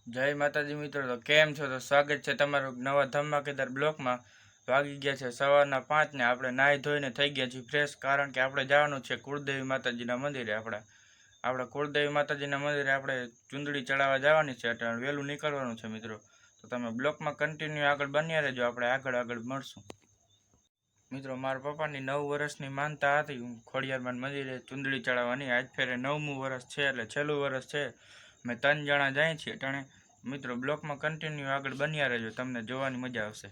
જય માતાજી મિત્રો, તો કેમ છો? તો સ્વાગત છે તમારું નવા ધમાકેદાર બ્લોકમાં. વાગી ગયા છે સવારના 5 ને આપણે નાહી ધોઈને થઈ ગયા છીએ ફ્રેશ, કારણ કે આપણે જવાનું છે કુળદેવી માતાજીના મંદિરે. આપણે કુળદેવી માતાજીના મંદિરે આપણે ચૂંદડી ચડાવવા જવાની છે, એટલે વહેલું નીકળવાનું છે મિત્રો. તો તમે બ્લોકમાં કન્ટિન્યુ આગળ બન્યા રહેજો, આપણે આગળ મળશું મિત્રો. મારા પપ્પાની 9 વર્ષની માનતા હતી ખોડિયારમાં મંદિરે ચૂંદડી ચડાવવાની. આજ ફેરે 9મું વર્ષ છે, એટલે છેલ્લું વર્ષ છે. મેં 3 જણા જાય છીએ ટાણે મિત્રો. બ્લોકમાં કન્ટિન્યુ આગળ બન્યા રહેજો, તમને જોવાની મજા આવશે.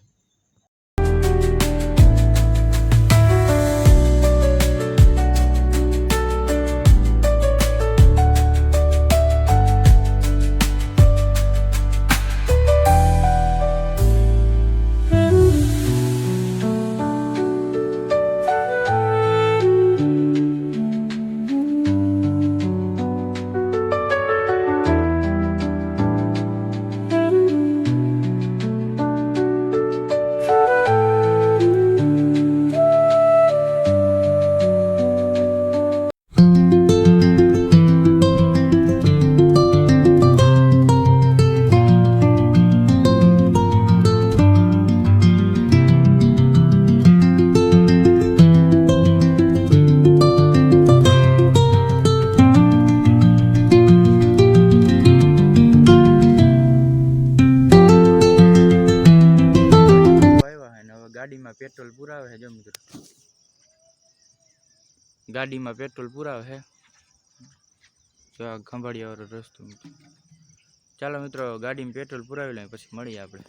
ગાડીમાં પેટ્રોલ પુરાવે છે જો મિત્રો, ગાડીમાં પેટ્રોલ પુરાવે છે. જો આ ખંભાળિયા વાળો રસ્તો મિત્રો. ચાલો મિત્રો, ગાડીમાં પેટ્રોલ પુરાવી લઈએ, પછી મળીએ આપણે.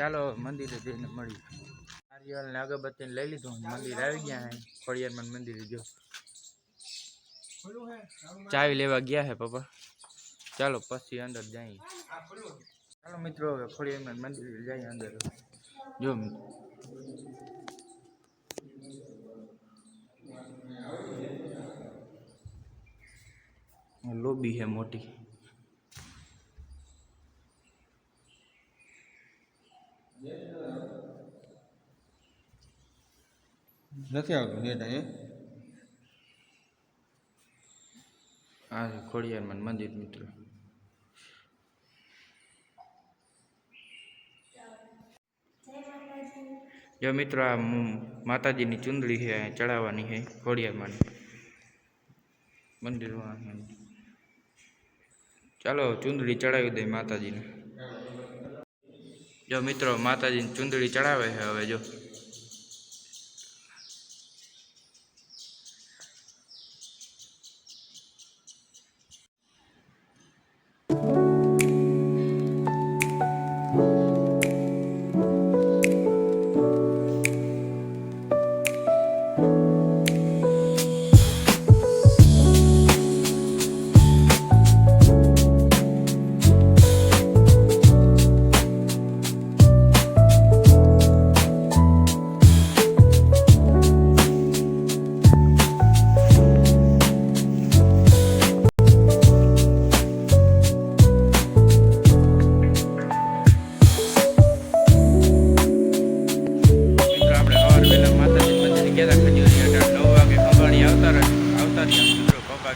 ચાલો મંદિરે જઈને મળીએ. નારિયેળ ને અગરબત્તી લઈ લીધું, મંદિર આવી ગયા હે ખોડિયારમાં મંદિરે. જો ચાવી લેવા ગયા હે પપ્પા. ચાલો પછી અંદર જઈએ. ચાલો મિત્રો, હવે ખોડિયારમાં મંદિરે જઈએ અંદર. જો લોબી હે મોટી. નથી આવતું નેટ આ ખોડિયારમાં મંદિર મિત્રો. જો મિત્રો, આ માતાજીની ચુંદડી છે, ચડાવવાની છે ખોડિયારમાં મંદિરમાં. ચાલો ચુંદડી ચડાવી દે માતાજીને. જો મિત્રો, માતાજીની ચુંદડી ચડાવે છે હવે. જો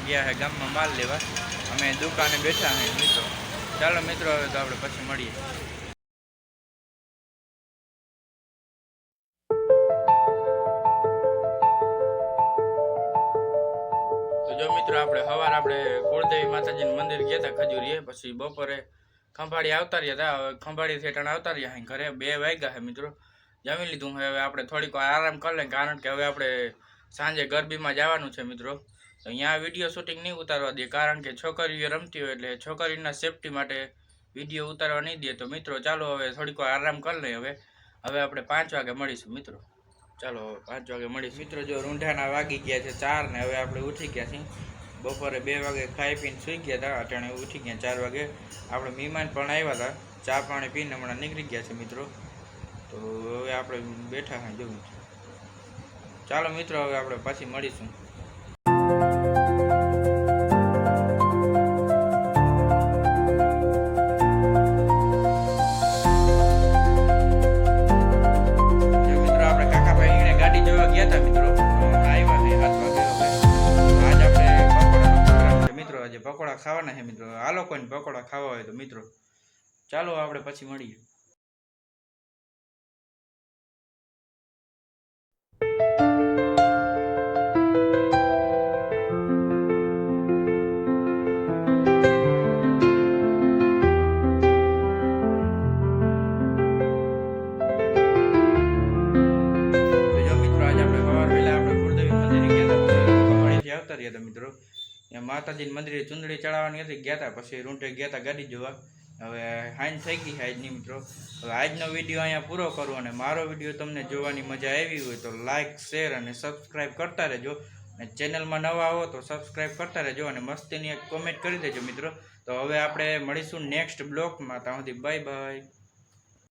ગયા હે ગામમાં માલ લેવા. અમે દુકાને બેઠા હે મિત્રો. ચાલો મિત્રો, હવે તો આપણે પછી મળીએ. તો જો મિત્રો, આપણે કુળદેવી માતાજીનું મંદિર ગયા હતા ખજૂરીએ. પછી બપોરે ખંભાળી આવતા રહ્યા હતા. હવે ખંભાળી થેટાણ આવતા રહ્યા ઘરે 2 વાગ્યા છે મિત્રો. જમી લીધું. હવે આપણે થોડીક આરામ કરી લઈએ, કારણ કે હવે આપણે સાંજે ગરબીમાં જવાનું છે મિત્રો. તો અહીંયા વિડીયો શૂટિંગ નહીં ઉતારવા દે, કારણ કે છોકરીઓ રમતી હોય એટલે છોકરીના સેફટી માટે વિડીયો ઉતારવા નહીં દે. તો મિત્રો ચાલો હવે થોડીક વાર આરામ કરી લઈએ. હવે આપણે 5 વાગે મળીશું મિત્રો. ચાલો 5 વાગે મળીશું મિત્રો. જો રૂંઢાના વાગી ગયા છે 4 ને હવે આપણે ઉઠી ગયા છીએ. બપોરે 2 વાગે ખાઈ પીને સૂઈ ગયા હતા. અટાણે ઉઠી ગયા 4 વાગે. આપણે મહેમાન પણ આવ્યા હતા, ચા પાણી પીને હમણાં નીકળી ગયા છે મિત્રો. તો હવે આપણે બેઠા હા જોવું. ચાલો મિત્રો હવે આપણે પાછી મળીશું. પકોડા ખાવાના છે મિત્રો. આ લોકોને પકોડા ખાવા હોય તો મિત્રો ચાલો આપણે પછી મળીએ. આવતા રહ્યા હતા મિત્રો. માતાજીના મંદિરે ચુંદડી ચડાવવાની હતી, ગયા હતા. પછી રૂંઢે ગયા હતા ગાડી જોવા. હવે હાઈન થઈ ગઈ આજની મિત્રો. હવે આજનો વિડીયો અહીંયા પૂરો કરું. અને મારો વિડીયો તમને જોવાની મજા આવી હોય તો લાઇક, શેર અને સબસ્ક્રાઈબ કરતા રહેજો. અને ચેનલમાં નવા આવો તો સબસ્ક્રાઈબ કરતા રહેજો અને મસ્તીની એક કોમેન્ટ કરી દેજો મિત્રો. તો હવે આપણે મળીશું નેક્સ્ટ બ્લોગમાં. ત્યાં સુધી બાય બાય.